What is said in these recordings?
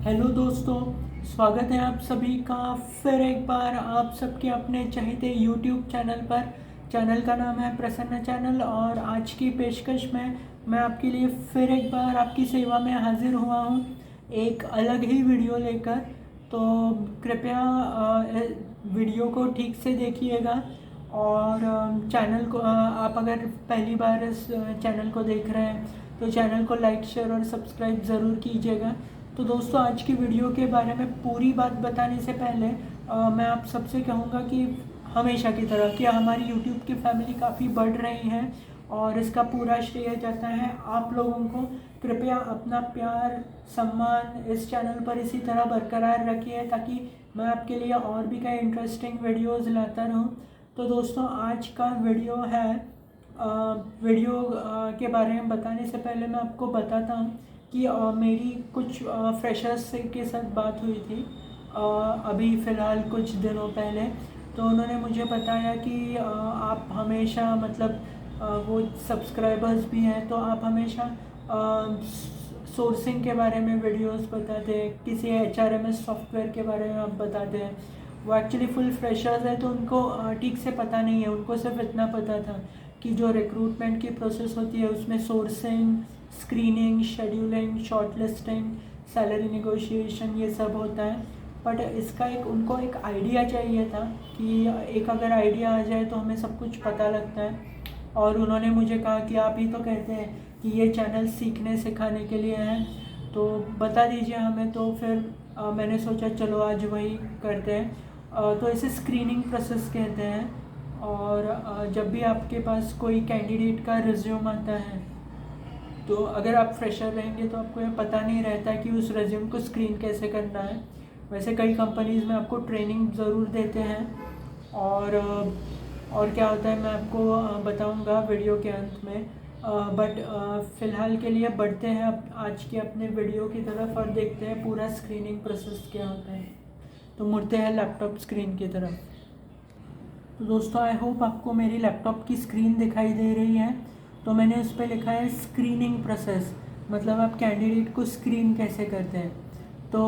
Hello दोस्तों, स्वागत है आप सभी का फिर एक बार आप सबके अपने चहेते यूट्यूब चैनल पर। चैनल का नाम है प्रसन्न चैनल और आज की पेशकश में मैं आपके लिए फिर एक बार आपकी सेवा में हाजिर हुआ हूँ एक अलग ही वीडियो लेकर। तो कृपया वीडियो को ठीक से देखिएगा और चैनल को आप अगर पहली बार इस चैनल को देख रहे हैं तो चैनल को लाइक शेयर और सब्सक्राइब ज़रूर कीजिएगा। तो दोस्तों, आज की वीडियो के बारे में पूरी बात बताने से पहले मैं आप सबसे कहूँगा कि हमेशा की तरह कि हमारी यूट्यूब की फैमिली काफ़ी बढ़ रही है और इसका पूरा श्रेय जाता है आप लोगों को। कृपया अपना प्यार सम्मान इस चैनल पर इसी तरह बरकरार रखिए ताकि मैं आपके लिए और भी कई इंटरेस्टिंग वीडियोज़ लाता रहूँ। तो दोस्तों, आज का वीडियो है वीडियो के बारे में बताने से पहले मैं आपको बताता हूँ कि मेरी कुछ फ्रेशर्स के साथ बात हुई थी अभी फ़िलहाल कुछ दिनों पहले। तो उन्होंने मुझे बताया कि आप हमेशा मतलब वो सब्सक्राइबर्स भी हैं तो आप हमेशा सोर्सिंग के बारे में वीडियोस बताते हैं, किसी HRMS सॉफ्टवेयर के बारे में आप बताते हैं। वो एक्चुअली फुल फ्रेशर्स है तो उनको ठीक से पता नहीं है, उनको सिर्फ इतना पता था कि जो रिक्रूटमेंट की प्रोसेस होती है उसमें sourcing, screening, scheduling, shortlisting, salary negotiation ये सब होता है। बट इसका उनको एक आइडिया चाहिए था कि एक अगर आइडिया आ जाए तो हमें सब कुछ पता लगता है। और उन्होंने मुझे कहा कि आप ही तो कहते हैं कि ये चैनल सीखने सिखाने के लिए है, तो बता दीजिए हमें। तो फिर मैंने सोचा चलो आज वही करते हैं। तो इसे स्क्रीनिंग प्रोसेस कहते हैं। और जब भी आपके पास कोई कैंडिडेट का रिज्यूम आता है तो अगर आप फ्रेशर रहेंगे तो आपको ये पता नहीं रहता कि उस रिज्यूम को स्क्रीन कैसे करना है। वैसे कई कंपनीज़ में आपको ट्रेनिंग ज़रूर देते हैं और क्या होता है मैं आपको बताऊंगा वीडियो के अंत में। बट फ़िलहाल के लिए बढ़ते हैं आज के अपने वीडियो की तरफ और देखते हैं पूरा स्क्रीनिंग प्रोसेस क्या होता है। तो मुड़ते हैं लैपटॉप स्क्रीन की तरफ। तो दोस्तों, आई होप आपको मेरी लैपटॉप की स्क्रीन दिखाई दे रही है। तो मैंने उस पर लिखा है स्क्रीनिंग प्रोसेस, मतलब आप कैंडिडेट को स्क्रीन कैसे करते हैं। तो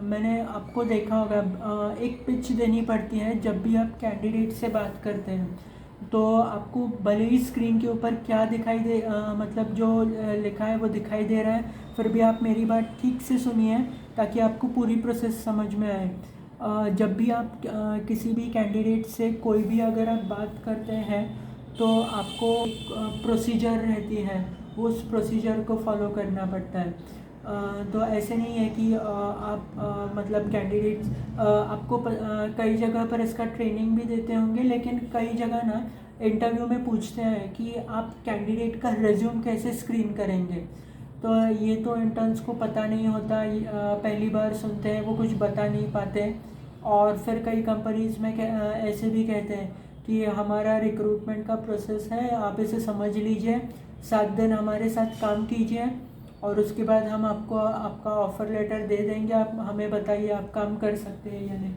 मैंने आपको देखा होगा एक पिच देनी पड़ती है जब भी आप कैंडिडेट से बात करते हैं। तो आपको भले ही स्क्रीन के ऊपर क्या दिखाई दे मतलब जो लिखा है वो दिखाई दे रहा है, फिर भी आप मेरी बात ठीक से सुनिए ताकि आपको पूरी प्रोसेस समझ में आए। जब भी आप किसी भी कैंडिडेट से कोई भी अगर आप बात करते हैं तो आपको प्रोसीजर रहती है, उस प्रोसीजर को फॉलो करना पड़ता है। तो ऐसे नहीं है कि आप मतलब कैंडिडेट्स आपको कई जगह पर इसका ट्रेनिंग भी देते होंगे, लेकिन कई जगह ना इंटरव्यू में पूछते हैं कि आप कैंडिडेट का रिज्यूम कैसे स्क्रीन करेंगे। तो ये तो इंटर्न्स को पता नहीं होता, पहली बार सुनते हैं, वो कुछ बता नहीं पाते। और फिर कई कंपनीज़ में ऐसे भी कहते हैं कि हमारा रिक्रूटमेंट का प्रोसेस है, आप इसे समझ लीजिए, 7 दिन हमारे साथ काम कीजिए और उसके बाद हम आपको आपका ऑफ़र लेटर दे देंगे, आप हमें बताइए आप काम कर सकते हैं या नहीं।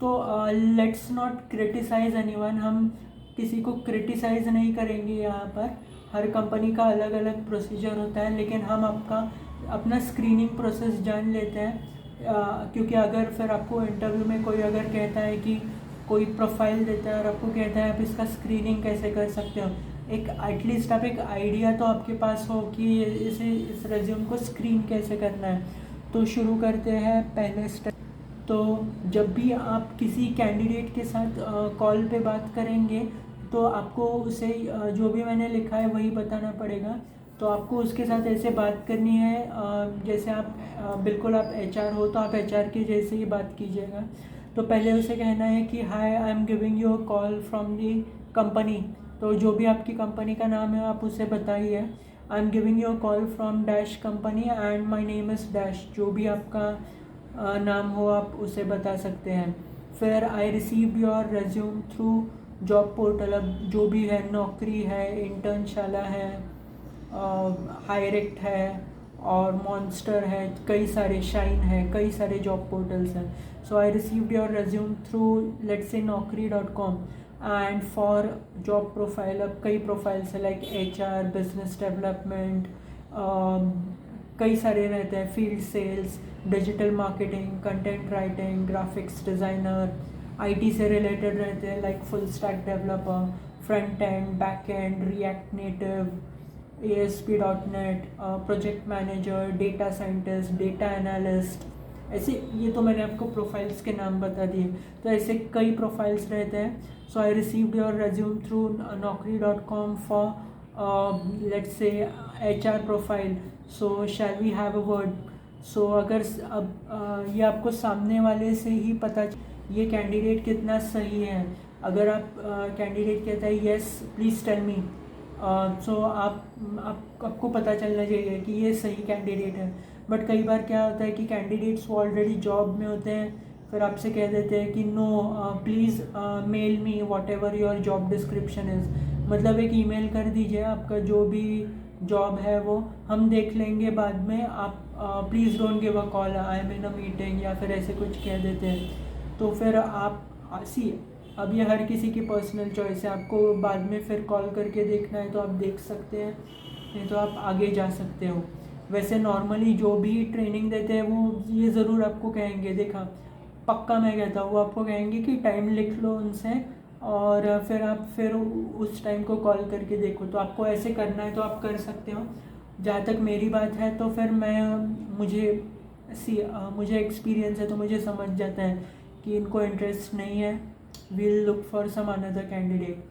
तो लेट्स नॉट क्रिटिसाइज़ एनीवन, हम किसी को क्रिटिसाइज़ नहीं करेंगे यहाँ पर। हर कंपनी का अलग अलग प्रोसीजर होता है, लेकिन हम अपना स्क्रीनिंग प्रोसेस जान लेते हैं। क्योंकि अगर फिर आपको इंटरव्यू में कोई अगर कहता है कि कोई प्रोफाइल देता है और आपको कहता है आप इसका स्क्रीनिंग कैसे कर सकते हो, एक एटलीस्ट आप एक आइडिया तो आपके पास हो कि इस रेज्यूम को स्क्रीन कैसे करना है। तो शुरू करते हैं पहले स्टेप। तो जब भी आप किसी कैंडिडेट के साथ कॉल पे बात करेंगे तो आपको उसे जो भी मैंने लिखा है वही बताना पड़ेगा। तो आपको उसके साथ ऐसे बात करनी है जैसे आप बिल्कुल आप HR हो तो आप HR के जैसे ही बात कीजिएगा। तो पहले उसे कहना है कि hi, I am giving you a call from the company. तो जो भी आपकी कंपनी का नाम है आप उसे बताइए। आई am giving you a call from dash company and my name is dash, जो भी आपका नाम हो आप उसे बता सकते हैं। फिर I receive your resume through job portal, अब जो भी है, नौकरी है, इंटर्नशाला है, हायरेक्ट है और मॉन्स्टर है, कई सारे, शाइन है, कई सारे जॉब पोर्टल्स हैं। So I received your resume through let's say naukri.com and for job profile, अब कई प्रोफाइल्स है लाइक HR, बिजनेस डेवलपमेंट, कई सारे रहते हैं, field sales, digital marketing, content writing, graphics designer, IT से रिलेटेड रहते हैं like full stack developer, front end, back end, react native, ASP.NET, project manager, data scientist, data analyst, ऐसे। ये तो मैंने आपको प्रोफाइल्स के नाम बता दिए। तो ऐसे कई प्रोफाइल्स रहते हैं। So I received your resume through naukri.com for let's say HR profile. So shall we have a word. So अगर अब ये आपको सामने वाले से ही पता ये कैंडिडेट कितना सही है। अगर आप कैंडिडेट कहता है येस प्लीज़ टेल मी, सो आपको पता चलना चाहिए कि ये सही कैंडिडेट है। बट कई बार क्या होता है कि कैंडिडेट्स वो ऑलरेडी जॉब में होते हैं, फिर आपसे कह देते हैं कि no please mail me whatever your job description is, मतलब एक ईमेल कर दीजिए, आपका जो भी जॉब है वो हम देख लेंगे बाद में, आप please don't give a call, I am in a meeting, या फिर ऐसे कुछ कह देते हैं। तो फिर आप सी अब ये हर किसी की पर्सनल चॉइस है, आपको बाद में फिर कॉल करके देखना है तो आप देख सकते हैं, नहीं तो आप आगे जा सकते हो। वैसे नॉर्मली जो भी ट्रेनिंग देते हैं वो ये ज़रूर आपको कहेंगे, देखा पक्का मैं कहता हूँ, वो आपको कहेंगे कि टाइम लिख लो उनसे और फिर आप फिर उस टाइम को कॉल करके देखो। तो आपको ऐसे करना है तो आप कर सकते हो। जहाँ तक मेरी बात है तो फिर मुझे एक्सपीरियंस है तो मुझे समझ जाता है कि इनको इंटरेस्ट नहीं है, will look for some another candidate.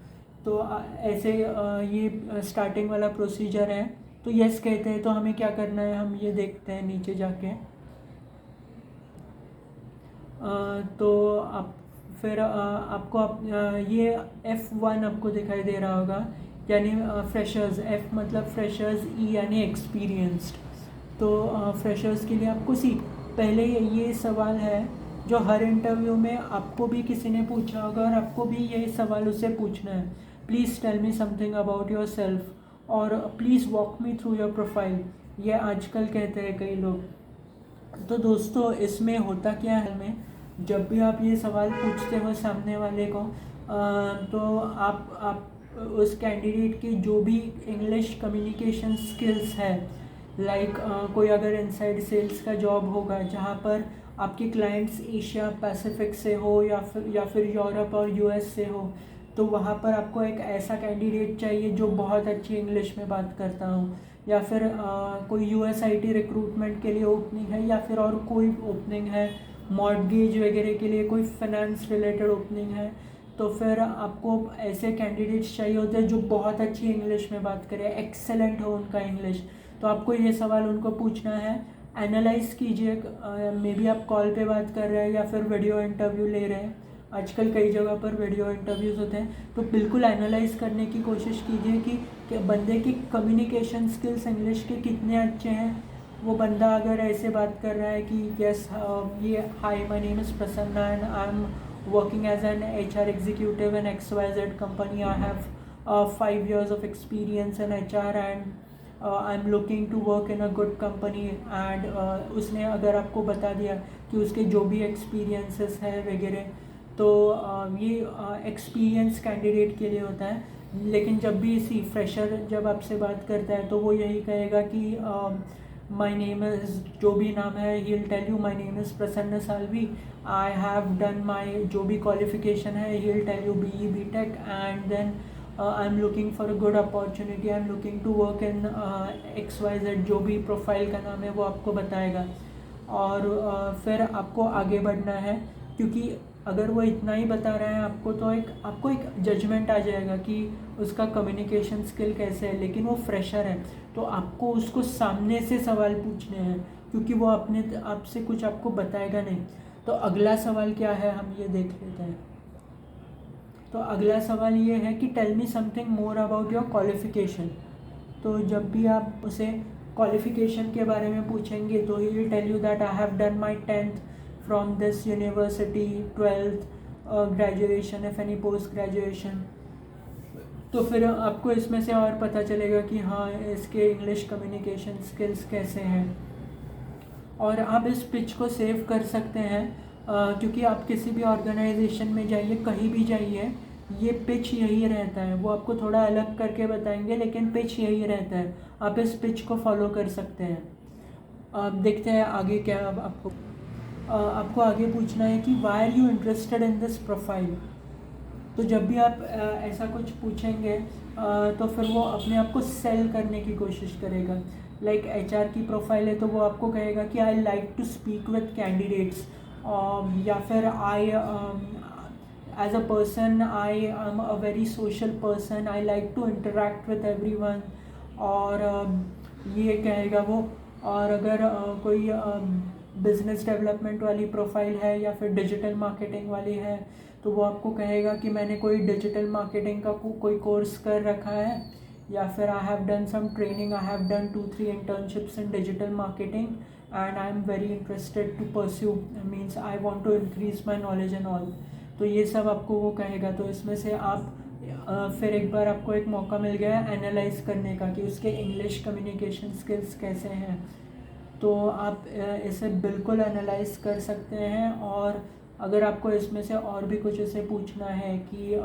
तो ऐसे ये स्टार्टिंग वाला प्रोसीजर है। तो यस कहते हैं तो हमें क्या करना है, हम ये देखते हैं नीचे जाके। तो आप फिर आपको ये F1 आपको दिखाई दे रहा होगा, यानी फ्रेशर्स। F मतलब फ्रेशर्स, E यानी एक्सपीरियंस्ड। तो फ्रेशर्स के लिए आपको पहले ये सवाल है जो हर इंटरव्यू में आपको भी किसी ने पूछा होगा और आपको भी ये सवाल उससे पूछना है, please tell me something about yourself और please walk me through your profile. ये आजकल कहते हैं कई लोग। तो दोस्तों इसमें होता क्या है, में जब भी आप ये सवाल पूछते हो सामने वाले को, तो आप उस कैंडिडेट की जो भी इंग्लिश कम्युनिकेशन स्किल्स है, लाइक कोई अगर इनसाइड सेल्स का जॉब होगा जहाँ पर आपके क्लाइंट्स एशिया पैसिफिक से हो या फिर यूरोप और US से हो, तो वहाँ पर आपको एक ऐसा कैंडिडेट चाहिए जो बहुत अच्छी इंग्लिश में बात करता हो। या फिर कोई US IT रिक्रूटमेंट के लिए ओपनिंग है, या फिर और कोई ओपनिंग है, मॉर्गेज वगैरह के लिए कोई फाइनेंस रिलेटेड ओपनिंग है, तो फिर आपको ऐसे कैंडिडेट्स चाहिए होते हैं जो बहुत अच्छी इंग्लिश में बात करें, एक्सेलेंट हो उनका इंग्लिश। तो आपको ये सवाल उनको पूछना है, एनालाइज़ कीजिए। मे बी आप कॉल पे बात कर रहे हैं या फिर वीडियो इंटरव्यू ले रहे हैं, आजकल कई जगह पर वीडियो इंटरव्यूज़ होते हैं। तो बिल्कुल एनालाइज़ करने की कोशिश कीजिए कि बंदे की कम्युनिकेशन स्किल्स इंग्लिश के कितने अच्छे हैं। वो बंदा अगर ऐसे बात कर रहा है कि यस ये hi my name is Prasanna and I am working as an HR executive in XYZ company, I have 5 years of experience in HR and I am looking to work in a good company and उसने अगर आपको बता दिया कि उसके जो भी experiences है वगैरह, तो ये एक्सपीरियंस कैंडिडेट के लिए होता है। लेकिन जब भी फ्रेशर जब आपसे बात करता है तो वो यही कहेगा कि माय नेम इज़, जो भी नाम है, he will tell you my name is Prasanna Salvi, I have done my जो भी क्वालिफिकेशन है, he will tell you BE BTech and then I am looking for a good opportunity, I am looking to work in XYZ, जो भी profile का नाम है वो आपको बताएगा। और फिर आपको आगे बढ़ना है, क्योंकि अगर वो इतना ही बता रहा है आपको तो आपको एक जजमेंट आ जाएगा कि उसका कम्युनिकेशन स्किल कैसे है। लेकिन वो फ्रेशर है तो आपको उसको सामने से सवाल पूछने हैं, क्योंकि वो अपने आपसे कुछ आपको बताएगा नहीं। तो अगला सवाल क्या है हम ये देख लेते हैं। तो अगला सवाल ये है कि tell me something more about your qualification. तो जब भी आप उसे क्वालिफ़िकेशन के बारे में पूछेंगे तो he will tell you that I have done my 10th from this university, 12th graduation, if any post graduation. तो फिर आपको इसमें से और पता चलेगा कि हाँ इसके इंग्लिश कम्युनिकेशन स्किल्स कैसे हैं। और आप इस पिच को सेव कर सकते हैं, क्योंकि आप किसी भी ऑर्गेनाइजेशन में जाइए, कहीं भी जाइए, ये पिच यही रहता है। वो आपको थोड़ा अलग करके बताएंगे लेकिन पिच यही रहता है। आप इस पिच को फॉलो कर सकते हैं। देखते हैं आगे क्या। अब आपको आगे पूछना है कि why are you interested in this profile. तो जब भी आप ऐसा कुछ पूछेंगे तो फिर वो अपने आप को सेल करने की कोशिश करेगा। लाइक एचआर की प्रोफाइल है तो वो आपको कहेगा कि I like to speak with candidates, या फिर I as a person I am a very social person, I like to interact with everyone, और ये कहेगा वो। और अगर कोई बिजनेस डेवलपमेंट वाली प्रोफाइल है या फिर डिजिटल मार्केटिंग वाली है तो वो आपको कहेगा कि मैंने कोई डिजिटल मार्केटिंग का कोई कोर्स कर रखा है, या फिर I have done some training, I have done 2-3 internships in digital marketing and I am very interested to pursue, means I want to increase my knowledge and all. तो ये सब आपको वो कहेगा। तो इसमें से आप फिर एक बार आपको एक मौका मिल गया एनालाइज करने का कि उसके इंग्लिश कम्युनिकेशन स्किल्स कैसे हैं। तो आप इसे बिल्कुल एनालाइज कर सकते हैं। और अगर आपको इसमें से और भी कुछ इसे पूछना है कि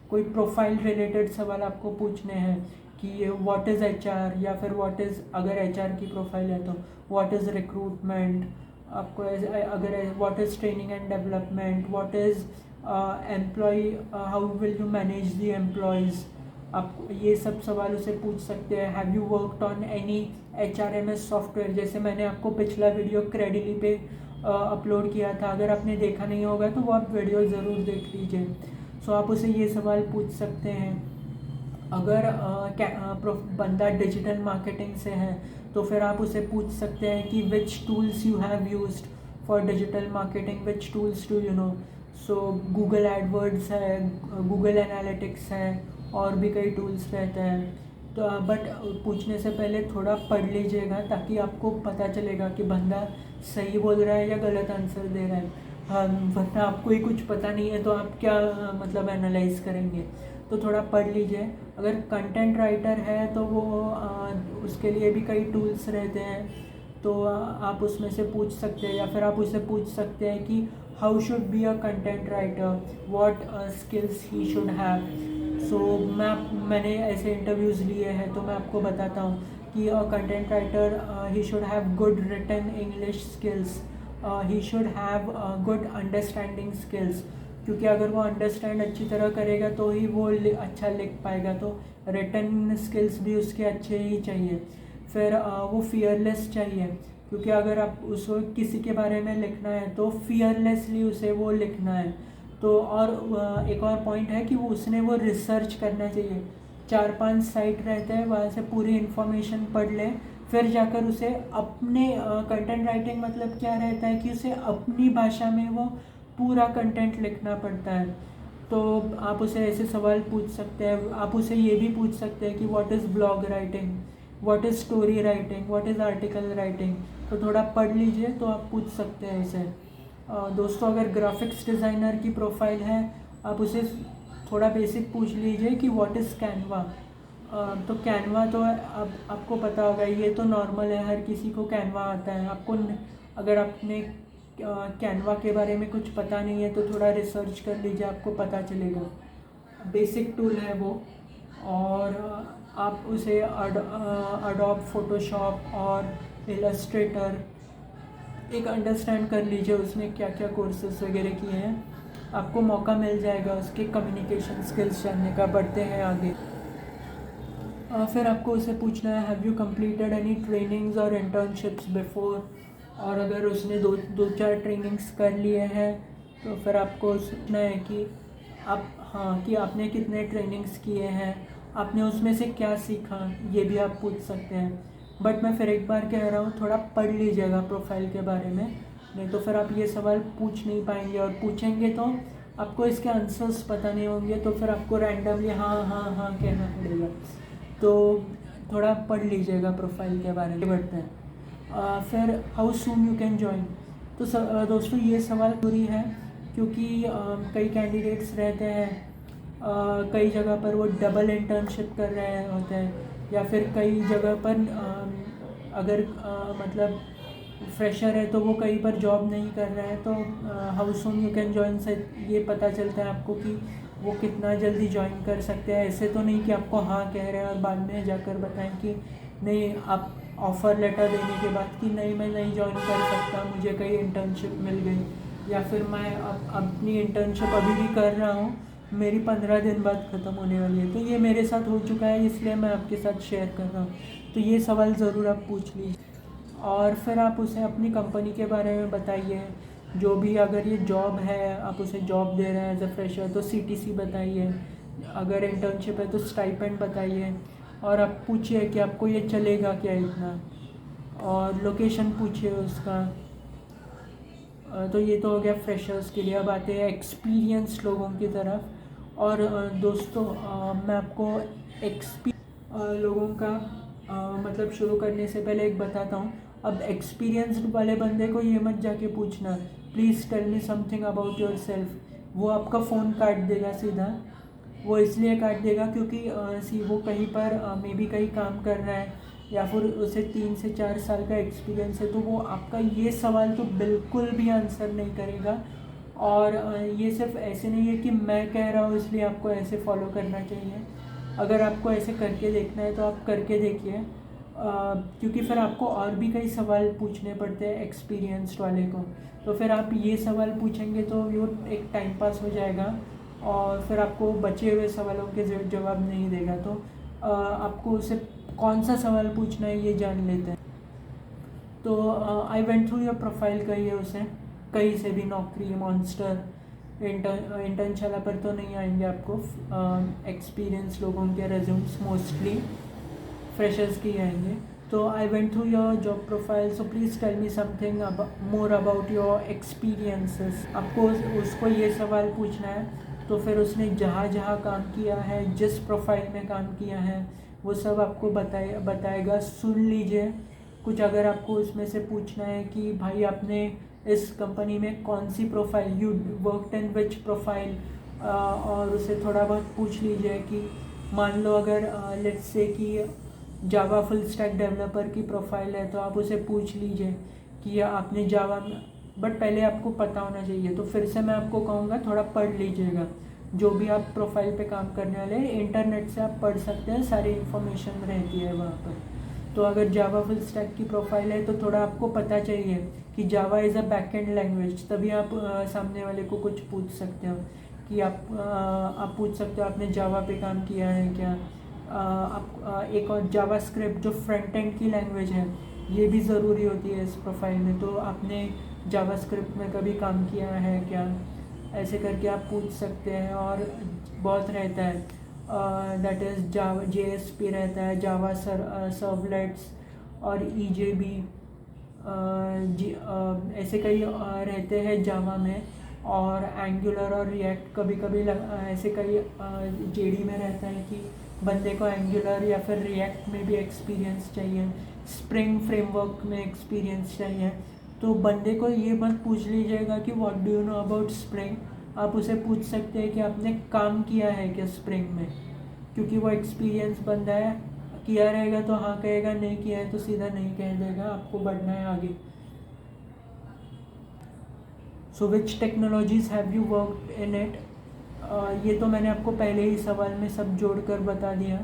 कोई प्रोफाइल रिलेटेड सवाल आपको पूछने हैं कि व्हाट इज़ एचआर, या फिर व्हाट इज़, अगर एचआर की प्रोफाइल है तो व्हाट इज़ रिक्रूटमेंट, आपको अगर what is training and development, what is employ, how will you manage the employees, आप ये सब सवाल उसे पूछ सकते हैं। Have you worked on any HRMS software, जैसे मैंने आपको पिछला वीडियो क्रेडिली पे अपलोड किया था, अगर आपने देखा नहीं होगा तो वो आप वीडियो ज़रूर देख लीजिए। सो आप उसे ये सवाल पूछ सकते हैं। अगर बंदा डिजिटल मार्केटिंग से है तो फिर आप उसे पूछ सकते हैं कि which tools you have used for digital marketing, which tools do you know. So Google AdWords है, गूगल एनालिटिक्स है, और भी कई टूल्स रहते हैं। तो बट पूछने से पहले थोड़ा पढ़ लीजिएगा ताकि आपको पता चलेगा कि बंदा सही बोल रहा है या गलत आंसर दे रहा है। वरना आपको ही कुछ पता नहीं है तो आप क्या मतलब एनालाइज करेंगे। तो थोड़ा पढ़ लीजिए। अगर कंटेंट राइटर है तो वो उसके लिए भी कई टूल्स रहते हैं, तो आप उसमें से पूछ सकते हैं। या फिर आप उससे पूछ सकते हैं कि how should be a content writer, what skills he should have. So मैंने ऐसे इंटरव्यूज़ लिए हैं तो मैं आपको बताता हूँ कि a content writer he should have good written English skills, he should have good understanding skills, क्योंकि अगर वो अंडरस्टैंड अच्छी तरह करेगा तो ही वो अच्छा लिख पाएगा। तो रिटन स्किल्स भी उसके अच्छे ही चाहिए। फिर वो फियरलेस चाहिए, क्योंकि अगर आप उसको किसी के बारे में लिखना है तो फियरलेसली उसे वो लिखना है। तो और एक और पॉइंट है कि उसने वो रिसर्च करना चाहिए। 4-5 साइट रहते हैं, वहाँ से पूरी इन्फॉर्मेशन पढ़ ले, फिर जाकर उसे अपने कंटेंट राइटिंग मतलब क्या रहता है कि उसे अपनी भाषा में वो पूरा कंटेंट लिखना पड़ता है। तो आप उसे ऐसे सवाल पूछ सकते हैं। आप उसे ये भी पूछ सकते हैं कि what is blog writing, what is story writing, what is article writing. तो थोड़ा पढ़ लीजिए तो आप पूछ सकते हैं इसे। दोस्तों, अगर ग्राफिक्स डिज़ाइनर की प्रोफाइल है आप उसे थोड़ा बेसिक पूछ लीजिए कि व्हाट इज़ कैनवा। तो कैनवा तो अब आपको पता होगा, ये तो नॉर्मल है, हर किसी को कैनवा आता है। आपको अगर आपने कैनवा के बारे में कुछ पता नहीं है तो थोड़ा रिसर्च कर लीजिए, आपको पता चलेगा। बेसिक टूल है वो। और आप उसे अडोब फोटोशॉप और इलस्ट्रेटर एक अंडरस्टैंड कर लीजिए, उसने क्या क्या कोर्सेज वगैरह किए हैं। आपको मौका मिल जाएगा उसके कम्युनिकेशन स्किल्स जानने का। बढ़ते हैं आगे। फिर आपको उसे पूछना है have you completed any trainings और इंटर्नशिप्स बिफोर। और अगर उसने दो चार ट्रेनिंग्स कर लिए हैं तो फिर आपको पूछना है कि आपने कितने ट्रेनिंग्स किए हैं, आपने उसमें से क्या सीखा, ये भी आप पूछ सकते हैं। बट मैं फिर एक बार कह रहा हूँ, थोड़ा पढ़ लीजिएगा प्रोफाइल के बारे में, नहीं तो फिर आप ये सवाल पूछ नहीं पाएंगे। और पूछेंगे तो आपको इसके आंसर्स पता नहीं होंगे, तो फिर आपको रैंडमली हाँ हाँ हाँ कहना पड़ेगा। तो थोड़ा पढ़ लीजिएगा प्रोफाइल के बारे में। बढ़ते हैं। फिर how soon you can join. तो दोस्तों, ये सवाल पूरी है, क्योंकि कई कैंडिडेट्स रहते हैं, कई जगह पर वो डबल इंटर्नशिप कर रहे होते हैं, या फिर कई जगह पर अगर मतलब फ्रेशर है तो वो कहीं पर जॉब नहीं कर रहे हैं। तो how soon you can join से ये पता चलता है आपको कि वो कितना जल्दी ज्वाइन कर सकते हैं। ऐसे तो नहीं कि आपको हाँ कह रहे हैं और बाद में जाकर बताएं कि नहीं आप ऑफ़र लेटर देने के बाद कि नहीं, मैं नहीं जॉइन कर सकता, मुझे कहीं इंटर्नशिप मिल गई, या फिर मैं अपनी इंटर्नशिप अभी भी कर रहा हूँ, मेरी 15 दिन बाद ख़त्म होने वाली है। तो ये मेरे साथ हो चुका है, इसलिए मैं आपके साथ शेयर कर रहा हूँ। तो ये सवाल ज़रूर आप पूछ लीजिए, और फिर आप उसे अपनी कंपनी के बारे में बताइए। जो भी, अगर ये जॉब है, आप उसे जॉब दे रहे हैं एज अ फ्रेशर, तो CTC बताइए। अगर इंटर्नशिप है तो स्टाइपेंड बताइए, और आप पूछिए कि आपको ये चलेगा क्या इतना, और लोकेशन पूछिए उसका। तो ये तो हो गया फ्रेशर्स के लिए। अब आते हैं एक्सपीरियंस लोगों की तरफ। और दोस्तों, मैं आपको लोगों का मतलब शुरू करने से पहले एक बताता हूँ। अब एक्सपीरियंस्ड वाले बंदे को ये मत जाके पूछना, please tell me something about yourself. वो आपका फ़ोन काट देगा सीधा। वो इसलिए काट देगा क्योंकि वो कहीं पर मे बी कहीं काम कर रहा है, या फिर उसे 3 से 4 साल का एक्सपीरियंस है, तो वो आपका ये सवाल तो बिल्कुल भी आंसर नहीं करेगा। और ये सिर्फ ऐसे नहीं है कि मैं कह रहा हूँ इसलिए आपको ऐसे फॉलो करना चाहिए। अगर आपको ऐसे करके देखना है तो आप करके देखिए, क्योंकि फिर आपको और भी कई सवाल पूछने पड़ते हैं एक्सपीरियंस्ड वाले को। तो फिर आप ये सवाल पूछेंगे तो वो एक टाइम पास हो जाएगा, और फिर आपको बचे हुए सवालों के जवाब नहीं देगा। तो आपको उसे कौन सा सवाल पूछना है ये जान लेते हैं। तो I went through your profile, कहिए उसे कहीं से भी, नौकरी, मॉन्स्टर, इंटर्नशाला पर तो नहीं आएंगे आपको। एक्सपीरियंस लोगों के रेज्यूम्स मोस्टली फ्रेशर्स की आएंगे। तो I went through your job profile, so please tell me something more about your experiences. आपको उसको ये सवाल पूछना है। तो फिर उसने जहाँ जहाँ काम किया है, जिस प्रोफाइल में काम किया है, वो सब आपको बताएगा। सुन लीजिए कुछ। अगर आपको उसमें से पूछना है कि भाई आपने इस कंपनी में कौन सी profile, you worked in which profile, और उसे थोड़ा बहुत पूछ लीजिए कि मान लो अगर लेट्स से कि जावा फुल स्टैक डेवलपर की प्रोफाइल है, तो आप उसे पूछ लीजिए कि आपने जावा में, बट पहले आपको पता होना चाहिए। तो फिर से मैं आपको कहूँगा थोड़ा पढ़ लीजिएगा। जो भी आप प्रोफाइल पे काम करने वाले हैं, इंटरनेट से आप पढ़ सकते हैं, सारी इन्फॉर्मेशन रहती है वहाँ पर। तो अगर जावा फुल स्टैक की प्रोफाइल है तो थोड़ा आपको पता चाहिए कि जावा इज़ अ बैकएंड लैंग्वेज, तभी आप सामने वाले को कुछ पूछ सकते हो कि आप पूछ सकते हो आपने जावा पे काम किया है क्या। आप एक और जावा स्क्रिप्ट जो फ्रंट एंड की लैंग्वेज है, ये भी ज़रूरी होती है इस प्रोफाइल में। तो आपने जावा स्क्रिप्ट में कभी काम किया है क्या, ऐसे करके आप पूछ सकते हैं। और बहुत रहता है, दैट इज़ जावा JSP रहता है, जावा सर्वलेट्स और EJB, ऐसे कई रहते हैं जावा में। और एंगुलर और रिएक्ट कभी कभी ऐसे कई JD में रहता है कि बंदे को एंगुलर या फिर रिएक्ट में भी एक्सपीरियंस चाहिए, स्प्रिंग फ्रेमवर्क में एक्सपीरियंस चाहिए। तो बंदे को ये मत पूछ लीजिएगा कि what do you know about spring. आप उसे पूछ सकते हैं कि आपने काम किया है क्या स्प्रिंग में, क्योंकि वो एक्सपीरियंस बंदा है। किया रहेगा तो हाँ कहेगा, नहीं किया है तो सीधा नहीं कह देगा, आपको बढ़ना है आगे। So which technologies have you worked in it. ये तो मैंने आपको पहले ही सवाल में सब जोड़कर बता दिया।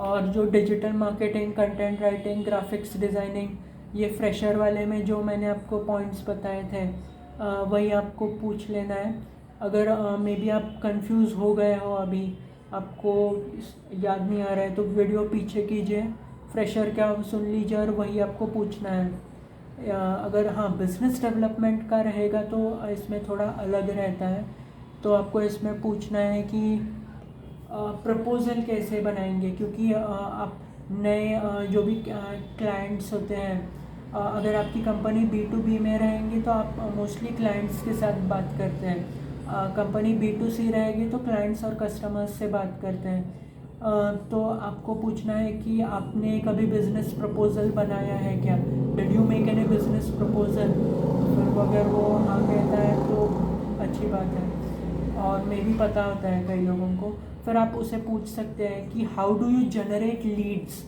और जो digital marketing, content writing, graphics designing, ये फ्रेशर वाले में जो मैंने आपको पॉइंट्स बताए थे, वही आपको पूछ लेना है। अगर मे बी आप कंफ्यूज हो गए हो, अभी आपको याद नहीं आ रहा है, तो वीडियो पीछे कीजिए, फ्रेशर क्या सुन लीजिए, और वही आपको पूछना है। अगर हाँ बिज़नेस डेवलपमेंट का रहेगा तो इसमें थोड़ा अलग रहता है। तो आपको इसमें पूछना है कि प्रपोज़ल कैसे बनाएंगे, क्योंकि आप नए जो भी क्लाइंट्स होते हैं, अगर आपकी कंपनी B2B में रहेंगी तो आप मोस्टली क्लाइंट्स के साथ बात करते हैं। कंपनी B2C रहेगी तो क्लाइंट्स और कस्टमर्स से बात करते हैं। तो आपको पूछना है कि आपने कभी बिज़नेस प्रपोज़ल बनाया है क्या, did you make any business proposal. फिर अगर वो हाँ कहता है तो अच्छी बात है, और मे भी पता होता है कई लोगों को। फिर आप उसे पूछ सकते हैं कि how do you generate Leeds.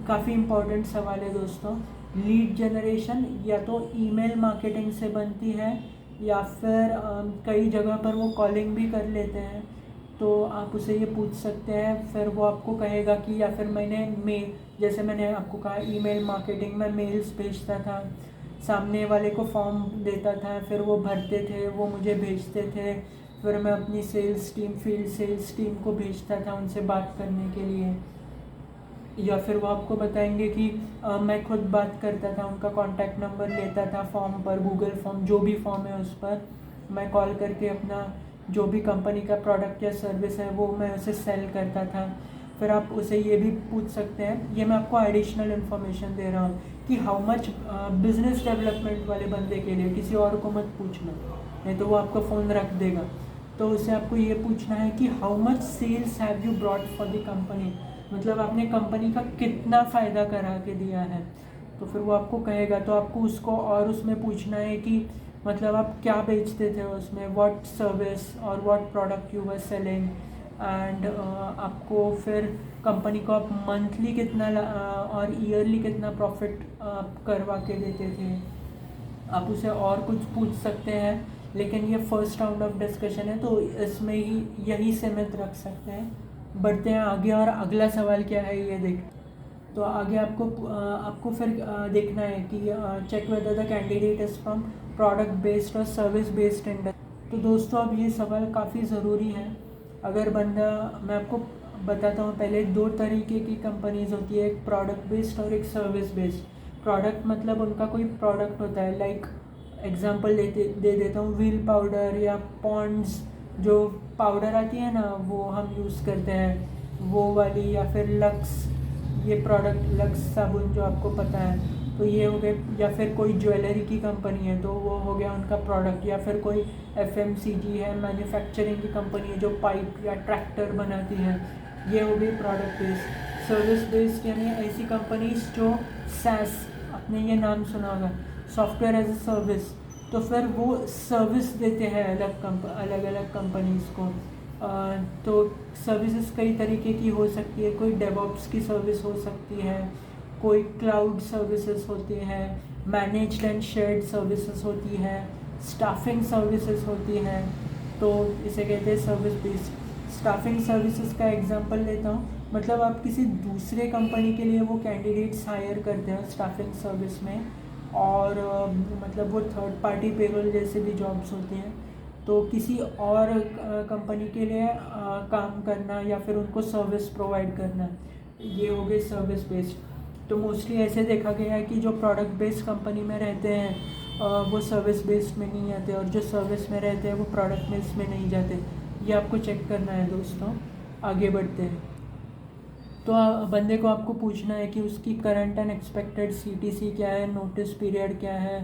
काफ़ी इम्पोर्टेंट सवाल है दोस्तों। लीड जनरेशन या तो ईमेल मार्केटिंग से बनती है, या फिर कई जगह पर वो कॉलिंग भी कर लेते हैं। तो आप उसे ये पूछ सकते हैं। फिर वो आपको कहेगा कि, या फिर जैसे मैंने आपको कहा ईमेल मार्केटिंग में मेल्स भेजता था, सामने वाले को फॉर्म देता था, फिर वो भरते थे, वो मुझे भेजते थे, फिर मैं अपनी फील्ड सेल्स टीम को भेजता था उनसे बात करने के लिए। या फिर वो आपको बताएंगे कि मैं खुद बात करता था, उनका कॉन्टैक्ट नंबर लेता था फॉर्म पर, गूगल फॉर्म जो भी फॉर्म है उस पर मैं कॉल करके अपना जो भी कंपनी का प्रोडक्ट या सर्विस है वो मैं उसे सेल करता था। फिर आप उसे ये भी पूछ सकते हैं, ये मैं आपको एडिशनल इन्फॉर्मेशन दे रहा हूँ कि हाउ मच बिजनेस डेवलपमेंट वाले बंदे के लिए, किसी और को मत पूछना नहीं तो वो आपका फ़ोन रख देगा। तो उसे आपको ये पूछना है कि how much cells have you brought for the company, मतलब आपने कंपनी का कितना फ़ायदा करा के दिया है। तो फिर वो आपको कहेगा, तो आपको उसको और उसमें पूछना है कि मतलब आप क्या बेचते थे उसमें, व्हाट सर्विस और what product you were selling, and आपको फिर कंपनी को आप मंथली कितना और ईयरली कितना प्रॉफिट करवा के देते थे। आप उसे और कुछ पूछ सकते हैं, लेकिन ये फर्स्ट राउंड ऑफ डिस्कशन है तो इसमें ही यही सीमित रख सकते हैं। बढ़ते हैं आगे, और अगला सवाल क्या है ये देख। तो आगे आपको फिर देखना है कि check whether the candidate is from product based और सर्विस बेस्ड इंडस्ट्री। तो दोस्तों अब ये सवाल काफ़ी ज़रूरी है। अगर बंदा, मैं आपको बताता हूँ पहले, 2 तरीके की कंपनीज होती है, एक प्रोडक्ट बेस्ड और एक सर्विस बेस्ड। प्रोडक्ट मतलब उनका कोई प्रोडक्ट होता है, लाइक एग्जांपल दे देता हूँ, व्हील पाउडर या पॉन्ड्स जो पाउडर आती है ना वो हम यूज़ करते हैं वो वाली, या फिर लक्स, ये प्रोडक्ट लक्स साबुन जो आपको पता है, तो ये हो गए। या फिर कोई ज्वेलरी की कंपनी है तो वो हो गया उनका प्रोडक्ट। या फिर कोई FMCG है, मैन्युफैक्चरिंग की कंपनी है जो पाइप या ट्रैक्टर बनाती है, ये हो गई प्रोडक्ट बेस्ड। सर्विस बेस्ड यानी ऐसी कंपनीज जो SaaS, आपने ये नाम सुना होगा, सॉफ्टवेयर एज ए सर्विस, तो फिर वो सर्विस देते हैं अलग अलग कंपनीज़ को। तो सर्विसेज कई तरीके की हो सकती है, कोई डेवऑप्स की सर्विस हो सकती है, कोई क्लाउड सर्विसेज होती हैं, मैनेज्ड एंड शेयर्ड सर्विसेज होती है, स्टाफिंग सर्विसेज होती हैं। तो इसे कहते हैं सर्विस बेस्ड। स्टाफिंग सर्विसेज का एग्जांपल लेता हूँ, मतलब आप किसी दूसरे कंपनी के लिए वो कैंडिडेट्स हायर करते हैं स्टाफिंग सर्विस में, और मतलब वो थर्ड पार्टी पेरोल जैसे भी जॉब्स होती हैं, तो किसी और कंपनी के लिए काम करना या फिर उनको सर्विस प्रोवाइड करना, ये हो गई सर्विस बेस्ड। तो मोस्टली ऐसे देखा गया है कि जो प्रोडक्ट बेस्ड कंपनी में रहते हैं वो सर्विस बेस्ड में नहीं आते, और जो सर्विस में रहते हैं वो प्रोडक्ट बेस्ड में नहीं जाते। ये आपको चेक करना है दोस्तों। आगे बढ़ते हैं। तो बंदे को आपको पूछना है कि उसकी करंट एंड एक्सपेक्टेड CTC क्या है, नोटिस पीरियड क्या है,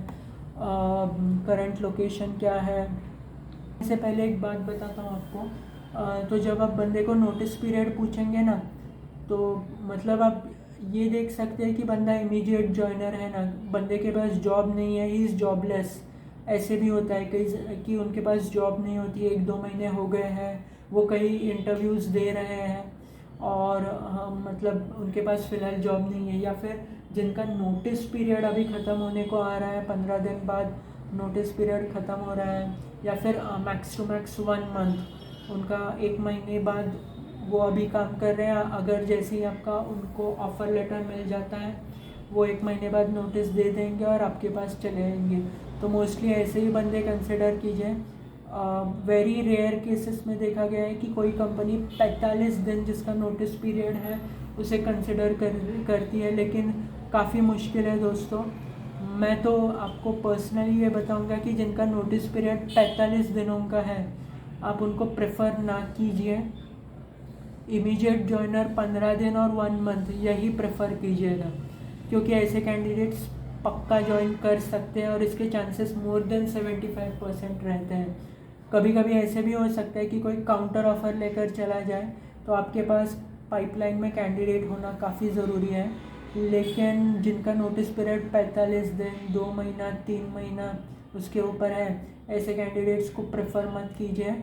करंट लोकेशन क्या है। इससे पहले एक बात बताता हूँ आपको। तो जब आप बंदे को नोटिस पीरियड पूछेंगे ना, तो मतलब आप ये देख सकते हैं कि बंदा इमीडिएट जॉइनर है ना, बंदे के पास जॉब नहीं है, ही इज़ जॉबलेस। ऐसे भी होता है कई कि उनके पास जॉब नहीं होती है, 1-2 महीने हो गए हैं, वो कई इंटरव्यूज़ दे रहे हैं और मतलब उनके पास फ़िलहाल जॉब नहीं है। या फिर जिनका नोटिस पीरियड अभी ख़त्म होने को आ रहा है, 15 दिन बाद नोटिस पीरियड ख़त्म हो रहा है, या फिर मैक्स टू मैक्स 1 मंथ, उनका 1 महीने बाद वो अभी काम कर रहे हैं। अगर जैसे ही आपका उनको ऑफ़र लेटर मिल जाता है, वो 1 महीने बाद नोटिस दे देंगे और आपके पास चले आएंगे। तो मोस्टली ऐसे ही बंदे कंसिडर कीजिए। वेरी रेयर केसेस में देखा गया है कि कोई कंपनी 45 दिन जिसका नोटिस पीरियड है उसे कंसिडर करती है, लेकिन काफ़ी मुश्किल है दोस्तों। मैं तो आपको पर्सनली ये बताऊंगा कि जिनका नोटिस पीरियड 45 दिनों का है, आप उनको प्रेफर ना कीजिए। इमीडिएट जॉइनर 15 दिन और 1 मंथ यही प्रेफर कीजिएगा, क्योंकि ऐसे कैंडिडेट्स पक्का ज्वाइन कर सकते हैं और इसके चांसेस मोर देन 75% रहते हैं। कभी कभी ऐसे भी हो सकता है कि कोई काउंटर ऑफ़र लेकर चला जाए, तो आपके पास पाइपलाइन में कैंडिडेट होना काफ़ी ज़रूरी है। लेकिन जिनका नोटिस पीरियड 45 दिन, 2 महीना, 3 महीना उसके ऊपर है, ऐसे कैंडिडेट्स को प्रेफर मत कीजिए।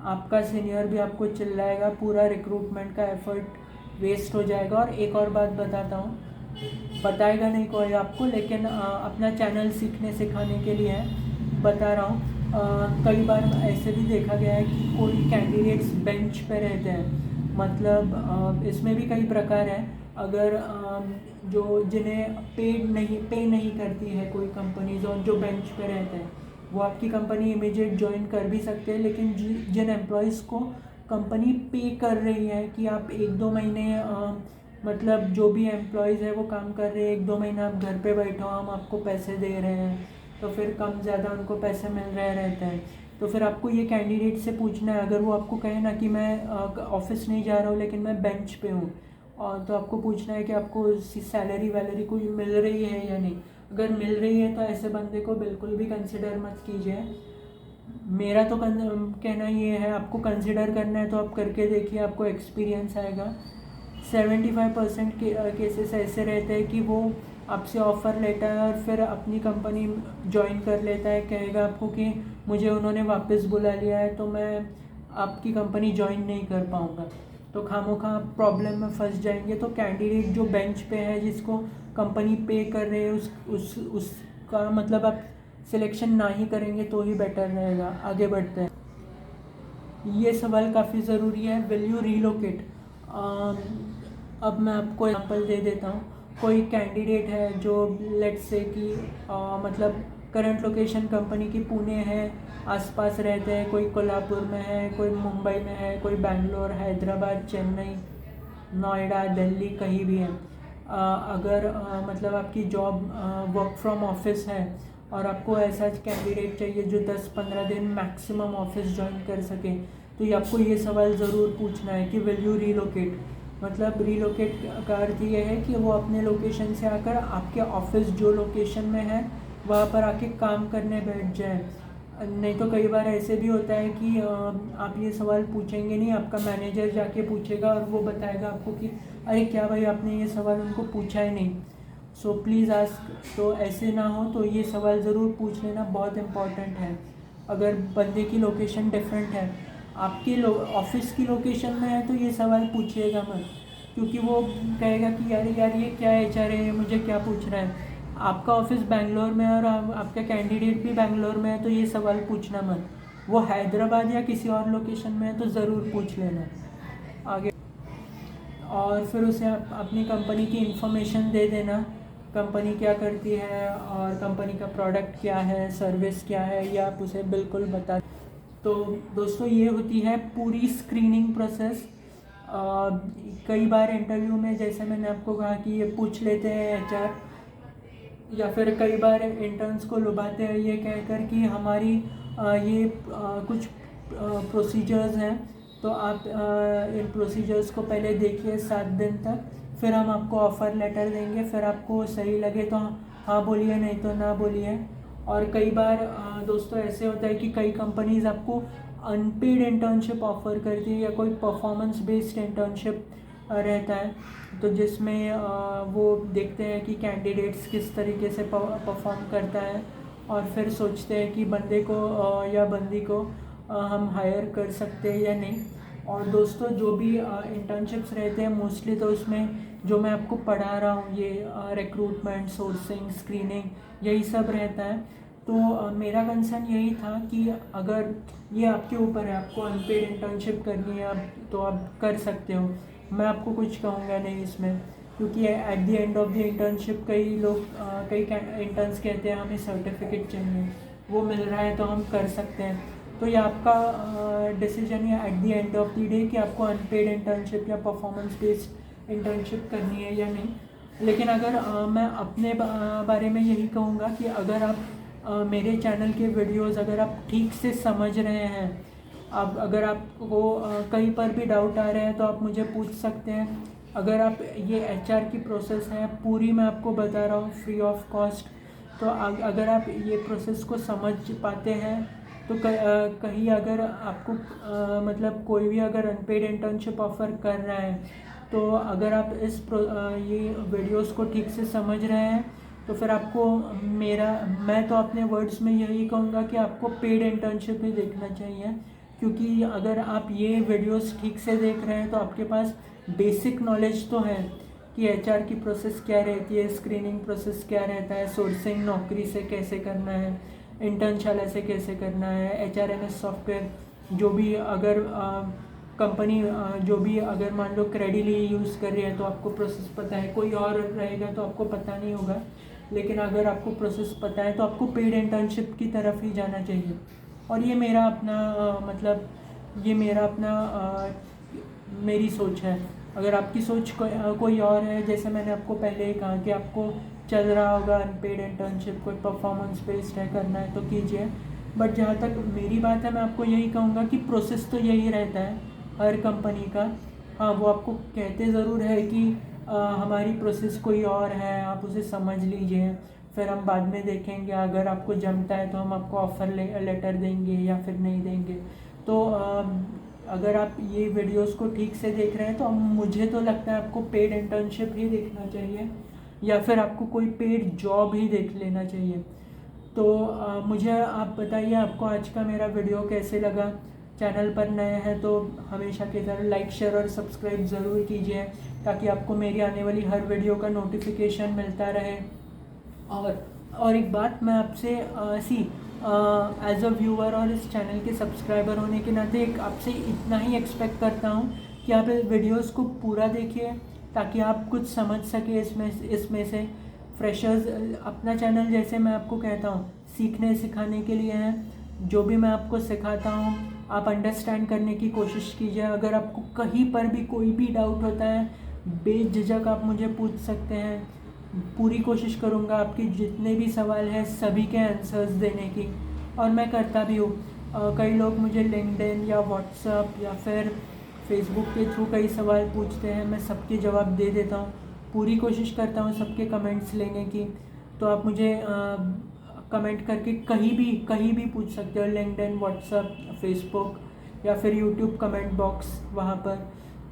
आपका सीनियर भी आपको चिल्लाएगा, पूरा रिक्रूटमेंट का एफर्ट वेस्ट हो जाएगा। और एक और बात बताता हूँ, बताएगा नहीं कोई आपको, लेकिन अपना चैनल सीखने सिखाने के लिए बता रहा हूँ कई बार ऐसे भी देखा गया है कि कोई कैंडिडेट्स बेंच पे रहते हैं, मतलब इसमें भी कई प्रकार हैं। अगर जो जिन्हें पे नहीं करती है कोई कंपनीज और जो बेंच पे रहते हैं, वो आपकी कंपनी इमीडिएट ज्वाइन कर भी सकते हैं। लेकिन जिन एम्प्लॉयज़ को कंपनी पे कर रही है कि आप 1-2 महीने मतलब जो भी एम्प्लॉयज़ है वो काम कर रहे हैं, 1-2 महीना आप घर पे बैठो, हम आपको पैसे दे रहे हैं, तो फिर कम ज़्यादा उनको पैसे मिल रहे रहते हैं। तो फिर आपको ये कैंडिडेट से पूछना है, अगर वो आपको कहे ना कि मैं ऑफिस नहीं जा रहा हूँ लेकिन मैं बेंच पे हूँ, और तो आपको पूछना है कि आपको सैलरी वैलरी कोई मिल रही है या नहीं। अगर मिल रही है तो ऐसे बंदे को बिल्कुल भी कंसिडर मत कीजिए। मेरा तो कहना ये है, आपको कंसिडर करना है तो आप करके देखिए, आपको एक्सपीरियंस आएगा। 75% के केसेस ऐसे रहते हैं कि वो आपसे ऑफ़र लेता है और फिर अपनी कंपनी ज्वाइन कर लेता है, कहेगा आपको कि मुझे उन्होंने वापस बुला लिया है तो मैं आपकी कंपनी ज्वाइन नहीं कर पाऊँगा, तो खामोखा आप प्रॉब्लम में फंस जाएंगे। तो कैंडिडेट जो बेंच पे है, जिसको कंपनी पे कर रहे है, उसका मतलब आप सिलेक्शन ना ही करेंगे तो ही बेटर रहेगा। आगे बढ़ते हैं। ये सवाल काफ़ी ज़रूरी है, विल यू रीलोकेट। अब मैं आपको एग्जांपल दे देता हूँ। कोई कैंडिडेट है जो लेट्स से कि मतलब करंट लोकेशन कंपनी की पुणे है, आसपास रहते हैं, कोई कोल्हापुर में है, कोई मुंबई में है, कोई बेंगलोर, हैदराबाद, चेन्नई, नोएडा, दिल्ली, कहीं भी है। अगर मतलब आपकी जॉब वर्क फ्रॉम ऑफिस है और आपको ऐसा कैंडिडेट चाहिए जो 10-15 दिन मैक्सिमम ऑफिस ज्वाइन कर सके, तो ये आपको ये सवाल ज़रूर पूछना है कि विल यू रीलोकेट। मतलब रीलोकेट का अर्थ ये है कि वो अपने लोकेशन से आकर आपके ऑफिस जो लोकेशन में है वहाँ पर आके काम करने बैठ जाए। नहीं तो कई बार ऐसे भी होता है कि आप ये सवाल पूछेंगे नहीं, आपका मैनेजर जाके पूछेगा और वो बताएगा आपको कि अरे क्या भाई, आपने ये सवाल उनको पूछा ही नहीं। So please ask. तो ऐसे ना हो तो ये सवाल ज़रूर पूछ लेना, बहुत इम्पॉर्टेंट है। अगर बंदे की लोकेशन डिफरेंट है, आपके ऑफिस की लोकेशन में है, तो ये सवाल पूछिएगा मत, क्योंकि वो कहेगा कि यार ये क्या HR है, मुझे क्या पूछ रहा है। आपका ऑफिस बेंगलोर में है और आपका कैंडिडेट भी बेंगलोर में है, तो ये सवाल पूछना मत। वो हैदराबाद या किसी और लोकेशन में है तो ज़रूर पूछ लेना। आगे और फिर उसे आप अपनी कंपनी की इन्फॉर्मेशन दे देना, कंपनी क्या करती है और कंपनी का प्रोडक्ट क्या है, सर्विस क्या है, ये आप उसे बिल्कुल बता। तो दोस्तों, ये होती है पूरी स्क्रीनिंग प्रोसेस। कई बार इंटरव्यू में जैसे मैंने आपको कहा कि ये पूछ लेते हैं HR, या फिर कई बार इंटर्न्स को लुभाते हैं ये कहकर कि हमारी ये कुछ प्रोसीजर्स हैं, तो आप इन प्रोसीजर्स को पहले देखिए 7 दिन तक, फिर हम आपको ऑफ़र लेटर देंगे, फिर आपको सही लगे तो हाँ बोलिए, नहीं तो ना बोलिए। और कई बार दोस्तों ऐसे होता है कि कई कंपनीज़ आपको अनपेड इंटर्नशिप ऑफ़र करती है, या कोई परफॉर्मेंस बेस्ड इंटर्नशिप रहता है, तो जिसमें वो देखते हैं कि कैंडिडेट्स किस तरीके से परफॉर्म करता है और फिर सोचते हैं कि बंदे को या बंदी को हम हायर कर सकते हैं या नहीं। और दोस्तों, जो भी इंटर्नशिप्स रहते हैं मोस्टली, तो उसमें जो मैं आपको पढ़ा रहा हूँ, ये रिक्रूटमेंट, सोर्सिंग, स्क्रीनिंग, यही सब रहता है। तो मेरा कंसर्न यही था कि अगर ये आपके ऊपर है, आपको अनपेड इंटर्नशिप करनी है आप, तो आप कर सकते हो, मैं आपको कुछ कहूँगा नहीं इसमें, क्योंकि at the end of the internship कई लोग कई इंटर्न्स कहते हैं हमें सर्टिफिकेट चाहिए, वो मिल रहा है तो हम कर सकते हैं। तो ये आपका डिसीजन है at the end of the day कि आपको अनपेड इंटर्नशिप या परफॉर्मेंस बेस्ड इंटर्नशिप करनी है या नहीं। लेकिन अगर मैं अपने बारे में यही कहूँगा कि अगर आप मेरे चैनल के वीडियोस अगर आप ठीक से समझ रहे हैं, अब अगर आपको कहीं पर भी डाउट आ रहे हैं तो आप मुझे पूछ सकते हैं। अगर आप ये HR की प्रोसेस है पूरी मैं आपको बता रहा हूँ फ्री ऑफ कॉस्ट, तो अगर आप ये प्रोसेस को समझ पाते हैं तो कहीं अगर आपको मतलब कोई भी अगर अनपेड इंटर्नशिप ऑफ़र कर रहा है, तो अगर आप ये वीडियोस को ठीक से समझ रहे हैं तो फिर आपको मैं तो अपने वर्ड्स में यही कहूँगा कि आपको पेड इंटर्नशिप ही देखना चाहिए, क्योंकि अगर आप ये वीडियोस ठीक से देख रहे हैं तो आपके पास बेसिक नॉलेज तो है कि HR की प्रोसेस क्या रहती है, स्क्रीनिंग प्रोसेस क्या रहता है, सोर्सिंग नौकरी से कैसे करना है, इंटर्नशाला से कैसे करना है, HRMS सॉफ्टवेयर जो भी अगर कंपनी जो भी अगर मान लो क्रेडिली यूज़ कर रही है तो आपको प्रोसेस पता है, कोई और रहेगा तो आपको पता नहीं होगा, लेकिन अगर आपको प्रोसेस पता है तो आपको पेड इंटर्नशिप की तरफ ही जाना चाहिए। और ये मेरा अपना मतलब ये मेरा अपना मेरी सोच है। अगर आपकी सोच कोई और है, जैसे मैंने आपको पहले ही कहा कि आपको चल रहा होगा अनपेड इंटर्नशिप, कोई परफॉर्मेंस बेस्ड है, करना है तो कीजिए। बट जहाँ तक मेरी बात है, मैं आपको यही कहूँगा कि प्रोसेस तो यही रहता है हर कंपनी का। हाँ, वो आपको कहते ज़रूर है कि हमारी प्रोसेस कोई और है, आप उसे समझ लीजिए, फिर हम बाद में देखेंगे, अगर आपको जमता है तो हम आपको ऑफ़र लेटर देंगे या फिर नहीं देंगे। तो अगर आप ये वीडियोस को ठीक से देख रहे हैं तो मुझे तो लगता है आपको पेड इंटर्नशिप ही देखना चाहिए या फिर आपको कोई पेड जॉब ही देख लेना चाहिए। तो मुझे आप बताइए आपको आज का मेरा वीडियो कैसे लगा। चैनल पर नए हैं तो हमेशा की तरह लाइक शेयर और सब्सक्राइब ज़रूर कीजिए ताकि आपको मेरी आने वाली हर वीडियो का नोटिफिकेशन मिलता रहे। और एक बात मैं आपसे एज अ व्यूअर और इस चैनल के सब्सक्राइबर होने के नाते एक आपसे इतना ही एक्सपेक्ट करता हूँ कि आप वीडियोस को पूरा देखिए ताकि आप कुछ समझ सके इसमें से। फ्रेशर्स अपना चैनल, जैसे मैं आपको कहता हूँ, सीखने सिखाने के लिए है। जो भी मैं आपको सिखाता हूँ आप अंडरस्टैंड करने की कोशिश कीजिए। अगर आपको कहीं पर भी कोई भी डाउट होता है, बेझिझक आप मुझे पूछ सकते हैं। पूरी कोशिश करूँगा आपके जितने भी सवाल हैं सभी के आंसर्स देने की, और मैं करता भी हूँ। कई लोग मुझे लिंक्डइन या व्हाट्सएप या फिर फेसबुक के थ्रू कई सवाल पूछते हैं, मैं सबके जवाब दे देता हूँ। पूरी कोशिश करता हूँ सबके कमेंट्स लेने की। तो आप मुझे कमेंट करके कहीं भी पूछ सकते हो, लिंक्डइन, व्हाट्सएप, फेसबुक या फिर यूट्यूब कमेंट बॉक्स वहाँ पर।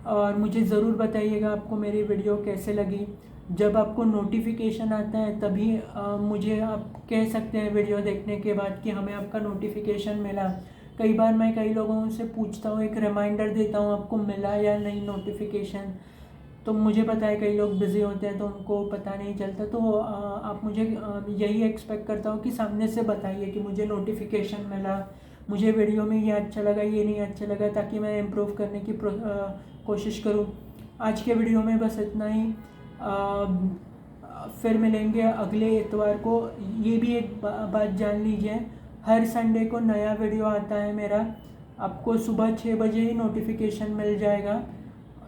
और मुझे ज़रूर बताइएगा आपको मेरी वीडियो कैसे लगी। जब आपको नोटिफिकेशन आता है तभी मुझे आप कह सकते हैं वीडियो देखने के बाद कि हमें आपका नोटिफिकेशन मिला। कई बार मैं कई लोगों से पूछता हूँ, एक रिमाइंडर देता हूँ, आपको मिला या नहीं नोटिफिकेशन। तो मुझे पता है कई लोग बिज़ी होते हैं तो उनको पता नहीं चलता। तो आप मुझे यही एक्सपेक्ट करता हूँ कि सामने से बताइए कि मुझे नोटिफिकेशन मिला, मुझे वीडियो में ये अच्छा लगा, ये नहीं अच्छा लगा, ताकि मैं इम्प्रूव करने की कोशिश करूँ। आज के वीडियो में बस इतना ही। फिर मिलेंगे अगले इतवार को। ये भी एक बात जान लीजिए, हर संडे को नया वीडियो आता है मेरा। आपको सुबह 6 बजे ही नोटिफिकेशन मिल जाएगा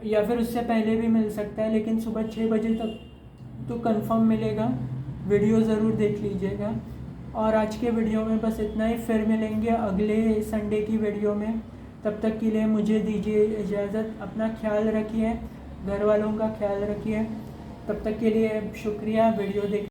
या फिर उससे पहले भी मिल सकता है, लेकिन सुबह 6 बजे तक तो कंफर्म मिलेगा। वीडियो ज़रूर देख लीजिएगा। और आज के वीडियो में बस इतना ही। फिर मिलेंगे अगले संडे की वीडियो में। तब तक के लिए मुझे दीजिए इजाज़त। अपना ख्याल रखिए, घर वालों का ख्याल रखिए। तब तक के लिए शुक्रिया वीडियो देख